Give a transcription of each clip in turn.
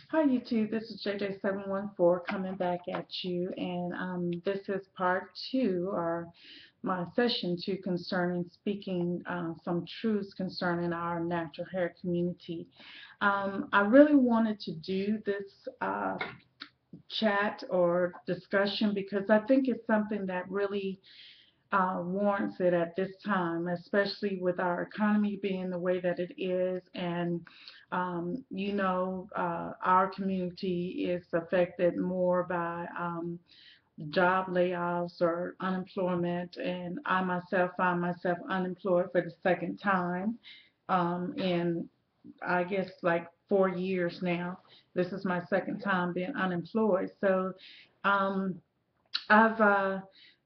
Hi YouTube, this is JJ714 coming back at you, and this is part two, or my session two, concerning speaking some truths concerning our natural hair community. I really wanted to do this chat or discussion because I think it's something that really warrants it at this time, especially with our economy being the way that it is. And, our community is affected more by job layoffs or unemployment. And I myself find myself unemployed for the second time in, I guess, like 4 years now. This is my second time being unemployed. So, um, I've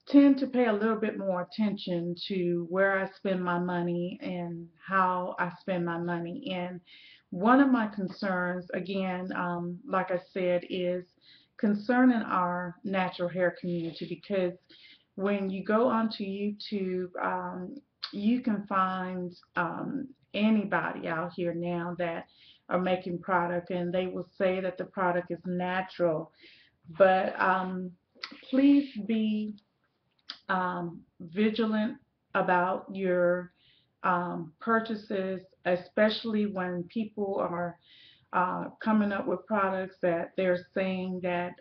tend to pay a little bit more attention to where I spend my money and how I spend my money. And one of my concerns, again, like I said, is concerning our natural hair community because when you go onto YouTube, you can find anybody out here now that are making product, and they will say that the product is natural, but please be vigilant about your purchases, especially when people are coming up with products that they're saying that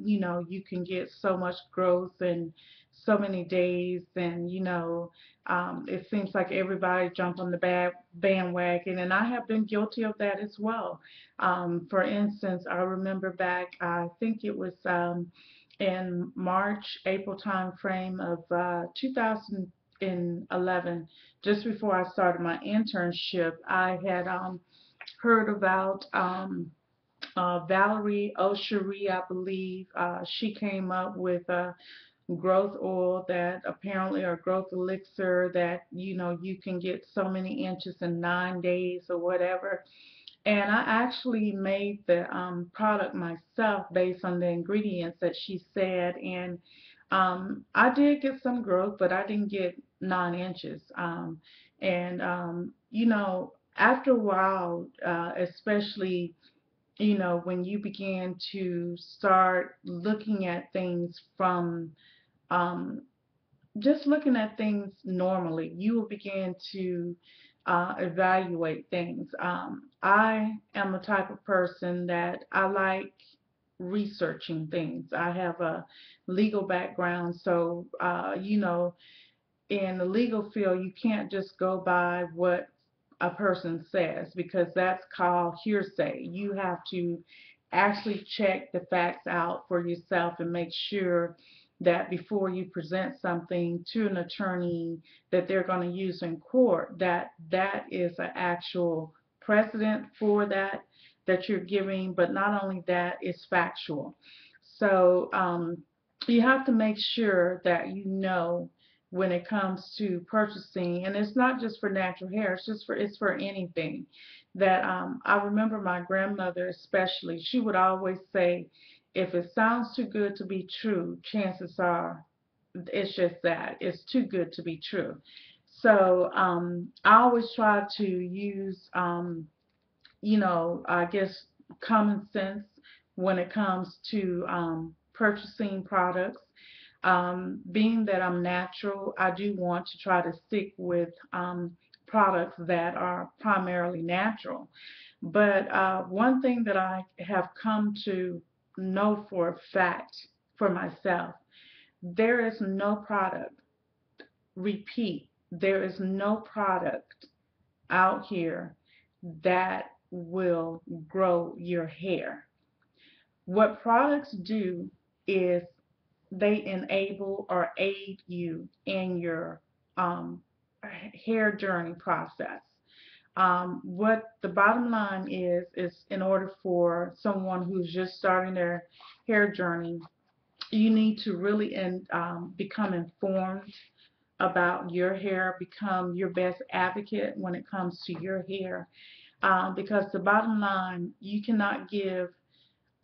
you can get so much growth in so many days, and it seems like everybody jumped on the bandwagon, and I have been guilty of that as well. For instance, I remember back, I think it was in March, April time frame of 2011, just before I started my internship. I had heard about Valerie Oshiri, I believe. She came up with a growth oil that apparently, or growth elixir, that you can get so many inches in 9 days or whatever. And I actually made the product myself based on the ingredients that she said. And I did get some growth, but I didn't get 9 inches. After a while, especially, when you begin to start looking at things from um, just looking at things normally, you will begin to evaluate things. I am a type of person that I like researching things. I have a legal background, so in the legal field, you can't just go by what a person says because that's called hearsay. You have to actually check the facts out for yourself and make sure that before you present something to an attorney that they're going to use in court, that is an actual precedent for that you're giving. But not only that, it's factual. So you have to make sure that when it comes to purchasing, and it's not just for natural hair, it's for anything. That I remember my grandmother especially, she would always say, if it sounds too good to be true, chances are it's just that it's too good to be true. So I always try to use I guess common sense when it comes to purchasing products. Being that I'm natural, I do want to try to stick with products that are primarily natural. But one thing that I have come to know for a fact for myself, there is no product, repeat, there is no product out here that will grow your hair. What products do is they enable or aid you in your um, hair journey process. What the bottom line is in order for someone who's just starting their hair journey, you need to really become informed about your hair, become your best advocate when it comes to your hair. Because the bottom line, you cannot give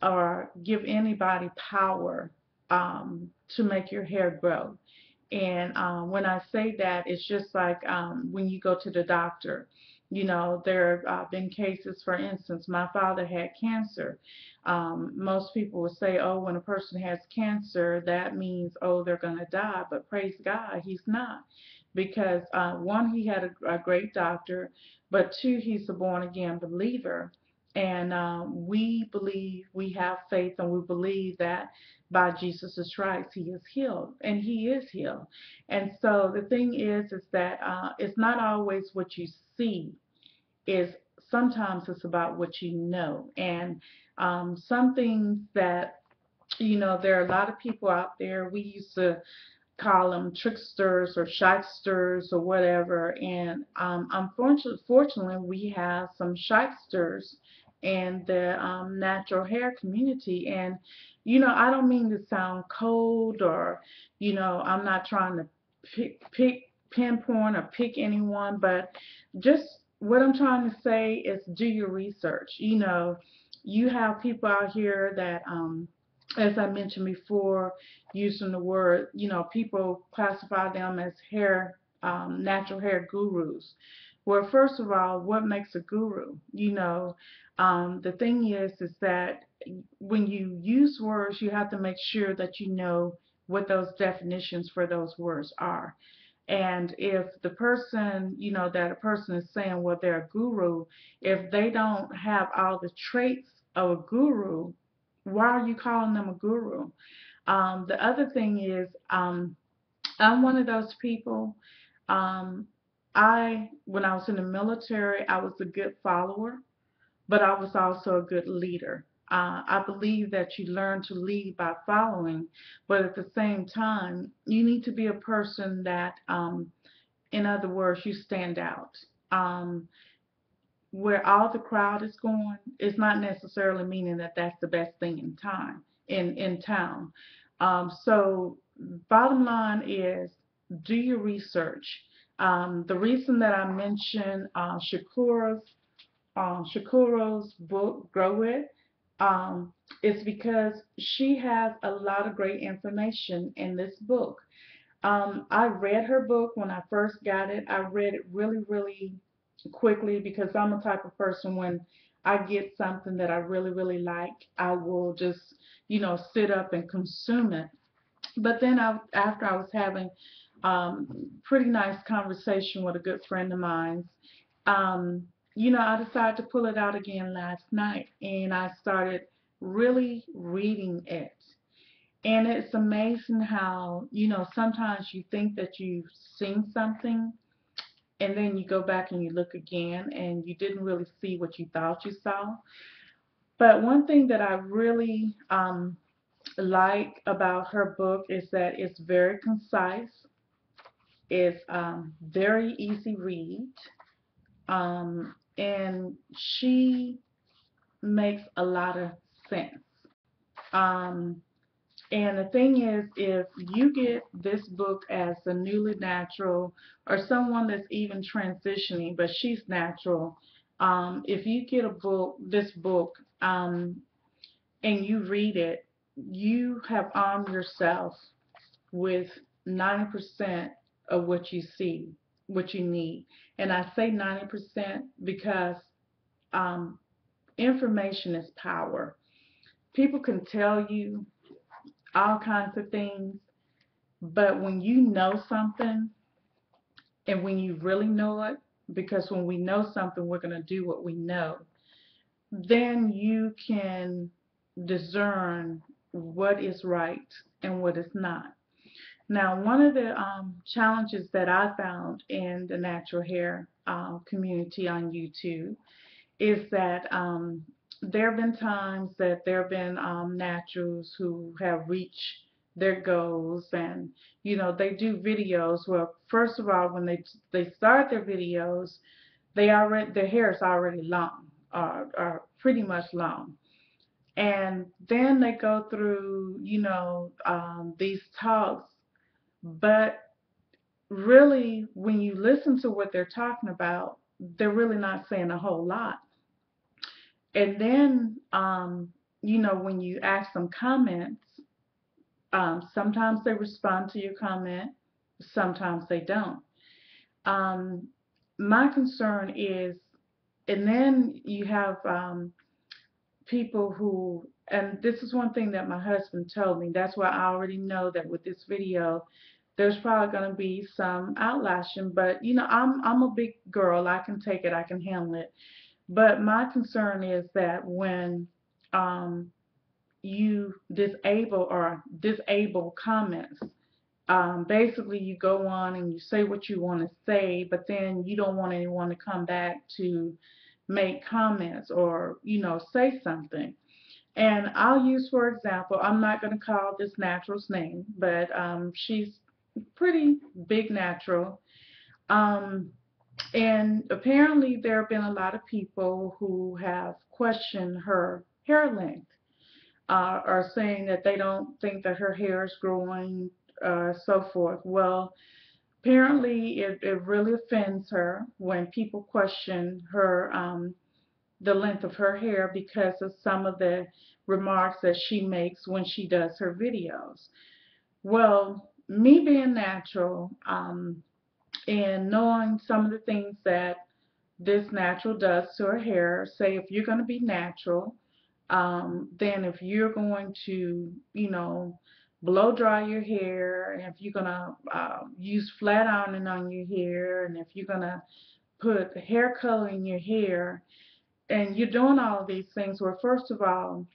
anybody power to make your hair grow. And when I say that, it's just like when you go to the doctor. There have been cases, for instance, my father had cancer. Most people would say, oh, when a person has cancer, that means, oh, they're going to die. But praise God, he's not. Because one, he had a great doctor, but two, he's a born again believer. And we believe, we have faith, and we believe that by Jesus' stripes, he is healed, and he is healed. And so the thing is that it's not always what you see, is sometimes it's about what you know. And some things that, there are a lot of people out there, we used to call them tricksters or shysters or whatever. And unfortunately, we have some shysters in the natural hair community. And, I don't mean to sound cold, or, I'm not trying to pinpoint or pick anyone, but just what I'm trying to say is do your research. You have people out here that, as I mentioned before, using the word, people classify them as natural hair gurus. Well, first of all, what makes a guru? The thing is that when you use words, you have to make sure that you know what those definitions for those words are. And if the person, that a person is saying, well, they're a guru, if they don't have all the traits of a guru, why are you calling them a guru? The other thing is, I'm one of those people. Um, when I was in the military, I was a good follower, but I was also a good leader. I believe that you learn to lead by following, but at the same time, you need to be a person that, in other words, you stand out. Um, where all the crowd is going is not necessarily meaning that that's the best thing in town. So bottom line is, do your research. The reason that I mentioned Shakura's book Grow It, is because she has a lot of great information in this book. I read her book when I first got it. I read it really, really quickly, because I'm the type of person, when I get something that I really, really like, I will just, sit up and consume it. But then after I was having pretty nice conversation with a good friend of mine, um, I decided to pull it out again last night, and I started really reading it. And it's amazing how, sometimes you think that you've seen something, and then you go back and you look again and you didn't really see what you thought you saw. But one thing that I really like about her book is that it's very concise, it's very easy read, and she makes a lot of sense. Um, And the thing is, if you get this book as a newly natural, or someone that's even transitioning, but she's natural, if you get this book, and you read it, you have armed yourself with 90% of what you see, what you need. And I say 90% because um, information is power. People can tell you all kinds of things, but when you know something, and when you really know it, because when we know something, we're going to do what we know, then you can discern what is right and what is not. Now, one of the challenges that I found in the natural hair community on YouTube is that there have been times that there have been naturals who have reached their goals, and they do videos. Well, first of all, when they start their videos, their hair is already long, or pretty much long, and then they go through these talks, but really when you listen to what they're talking about, they're really not saying a whole lot. And then, when you ask them comments, sometimes they respond to your comment, sometimes they don't. Um, my concern is, and then you have people who, and this is one thing that my husband told me. That's why I already know that with this video, there's probably going to be some outlashing. But you know, I'm a big girl. I can take it. I can handle it. But my concern is that when um, you disable comments, basically you go on and you say what you want to say, but then you don't want anyone to come back to make comments or, you know, say something. And I'll use, for example, I'm not going to call this natural's name, but she's pretty big natural. Um, and apparently there have been a lot of people who have questioned her hair length, are saying that they don't think that her hair is growing, so forth. Well, apparently it really offends her when people question her, the length of her hair, because of some of the remarks that she makes when she does her videos. Well, me being natural, and knowing some of the things that this natural does to her hair, say if you're going to be natural, then if you're going to, you know, blow dry your hair, and if you're going to use flat ironing on your hair, and if you're going to put hair color in your hair, and you're doing all of these things, well, first of all,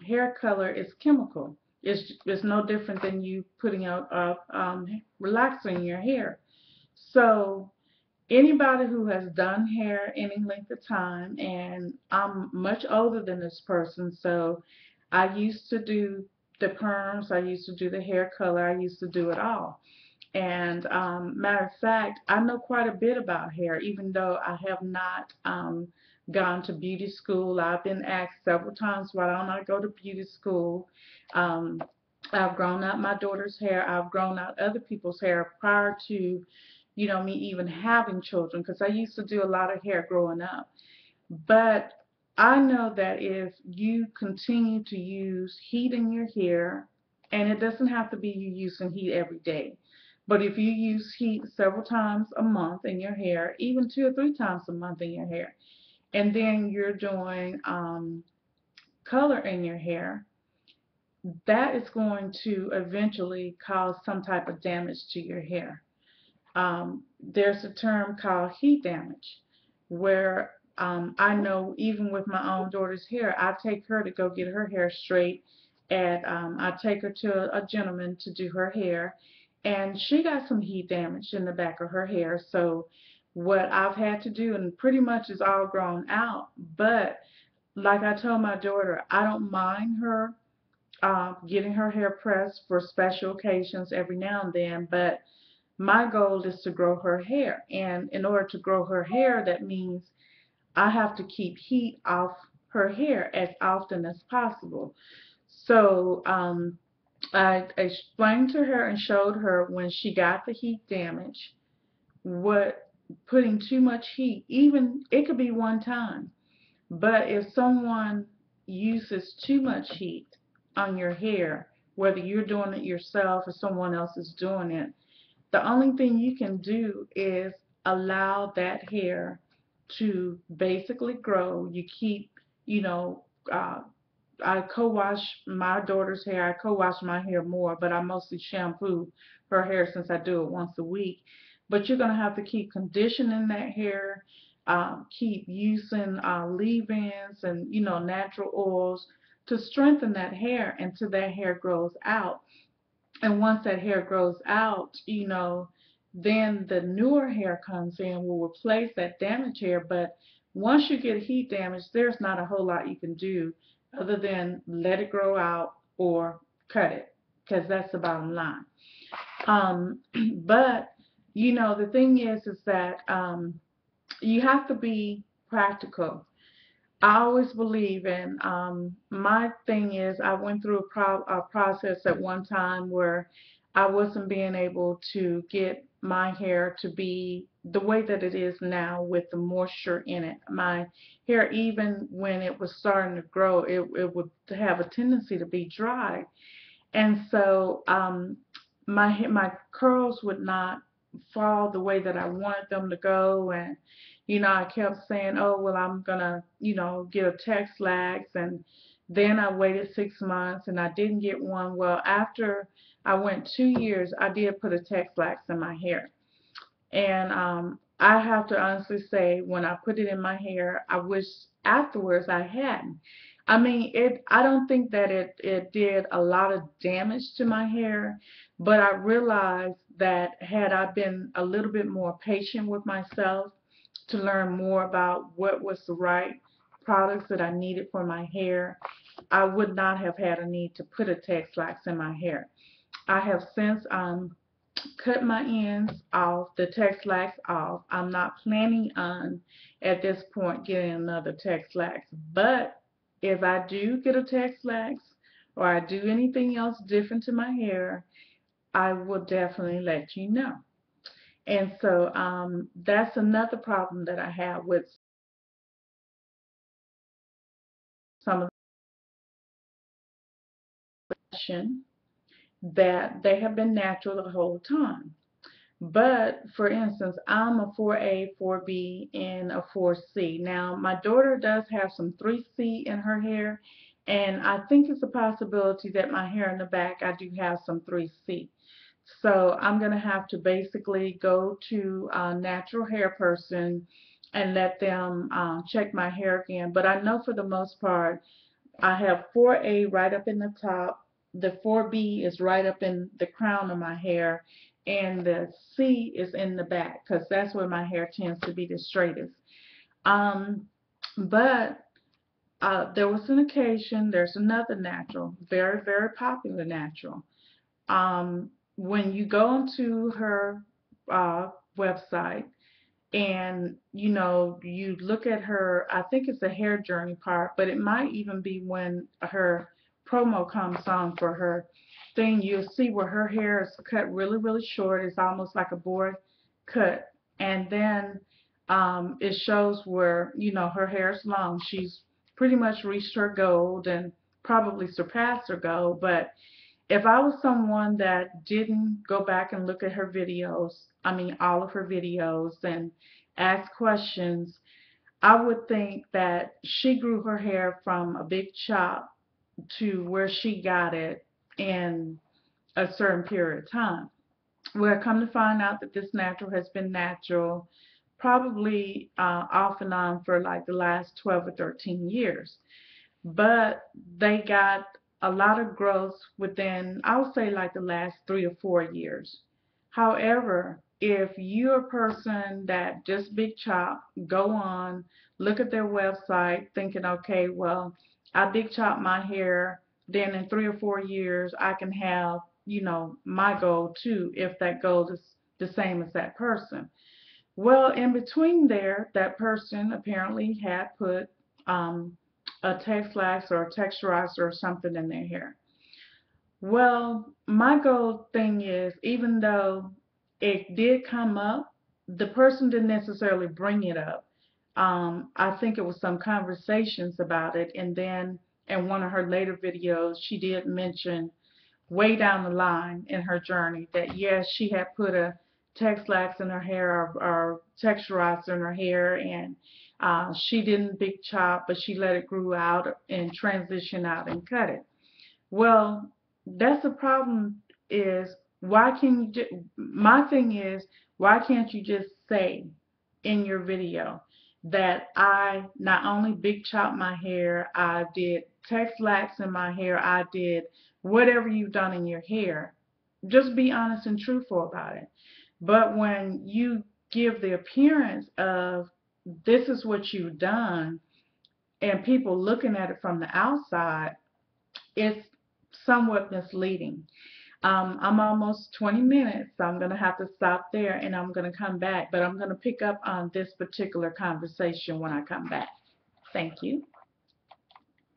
hair color is chemical. It's no different than you putting out relaxer in your hair. So anybody who has done hair any length of time, and I'm much older than this person, so I used to do the perms, I used to do the hair color, I used to do it all. And matter of fact, I know quite a bit about hair, even though I have not gone to beauty school. I've been asked several times why don't I go to beauty school. Um, I've grown out my daughter's hair. I've grown out other people's hair prior to, you know, me even having children, because I used to do a lot of hair growing up. But I know that if you continue to use heat in your hair, and it doesn't have to be you using heat every day, but if you use heat several times a month in your hair, even 2 or 3 times a month in your hair, and then you're doing color in your hair, that is going to eventually cause some type of damage to your hair. There's a term called heat damage, where I know even with my own daughter's hair, I take her to go get her hair straight, and I take her to a gentleman to do her hair, and she got some heat damage in the back of her hair. So what I've had to do, and pretty much is all grown out, but like I told my daughter, I don't mind her getting her hair pressed for special occasions every now and then, but my goal is to grow her hair. And in order to grow her hair, that means I have to keep heat off her hair as often as possible. So I explained to her and showed her when she got the heat damage, what putting too much heat, even it could be one time, but if someone uses too much heat on your hair, whether you're doing it yourself or someone else is doing it, the only thing you can do is allow that hair to basically grow. You keep, you know, I co-wash my daughter's hair. I co-wash my hair more, but I mostly shampoo her hair since I do it once a week. But you're going to have to keep conditioning that hair, keep using leave-ins and, you know, natural oils to strengthen that hair until that hair grows out. And once that hair grows out, you know, then the newer hair comes in, will replace that damaged hair. But once you get heat damage, there's not a whole lot you can do other than let it grow out or cut it, because that's the bottom line. Um, but, you know, the thing is that you have to be practical. I always believe in, my thing is, I went through a process at one time where I wasn't being able to get my hair to be the way that it is now with the moisture in it. My hair, even when it was starting to grow, it would have a tendency to be dry. And so my curls would not fall the way that I wanted them to go. And I kept saying, oh well, I'm gonna get a Tex-Lax, and then I waited 6 months and I didn't get one. Well, after I went 2 years, I did put a Tex-Lax in my hair. And I have to honestly say, when I put it in my hair, I wish afterwards I hadn't. I mean, I don't think that it did a lot of damage to my hair, but I realized that had I been a little bit more patient with myself to learn more about what was the right products that I needed for my hair, I would not have had a need to put a Tex-Lax in my hair. I have since cut my ends off, the Tex-Lax off. I'm not planning on, at this point, getting another Tex-Lax. But if I do get a Tex-Lax or I do anything else different to my hair, I will definitely let you know. And so that's another problem that I have with some of the fashion, that they have been natural the whole time. But for instance, I'm a 4A, 4B, and a 4C. Now, my daughter does have some 3C in her hair, and I think it's a possibility that my hair in the back, I do have some 3C. So I'm going to have to basically go to a natural hair person and let them check my hair again. But I know for the most part, I have 4A right up in the top. The 4B is right up in the crown of my hair. And the C is in the back because that's where my hair tends to be the straightest. Um, but there was an occasion, there's another natural, very, very popular natural. When you go onto her website, and you look at her, I think it's the hair journey part, but it might even be when her promo comes on for her thing. You'll see where her hair is cut really, really short. It's almost like a board cut. And then it shows where her hair is long. She's pretty much reached her goal and probably surpassed her goal. But if I was someone that didn't go back and look at her videos, I mean all of her videos, and ask questions, I would think that she grew her hair from a big chop to where she got it in a certain period of time. Well, come to find out that this natural has been natural probably off and on for like the last 12 or 13 years. But they got a lot of growth within, I would say, like the last 3 or 4 years. However, if you're a person that just big chop, go on, look at their website thinking, okay, well, I big chop my hair, then in 3 or 4 years I can have, my goal too, if that goal is the same as that person. Well, in between there, that person apparently had put a Tex-Lax or a texturizer or something in their hair. Well, my goal thing is, even though it did come up, the person didn't necessarily bring it up. I think it was some conversations about it, and then in one of her later videos, she did mention way down the line in her journey that yes, she had put a Tex-Lax in her hair, or texturizer in her hair, and she didn't big chop, but she let it grow out and transition out and cut it. Well, that's the problem. Is why can you my thing is, why can't you just say in your video that I not only big chopped my hair, I did Tex-Lax in my hair, I did whatever you've done in your hair. Just be honest and truthful about it. But when you give the appearance of this is what you've done, and people looking at it from the outside, it's somewhat misleading. I'm almost 20 minutes, so I'm going to have to stop there and I'm going to come back. But I'm going to pick up on this particular conversation when I come back. Thank you.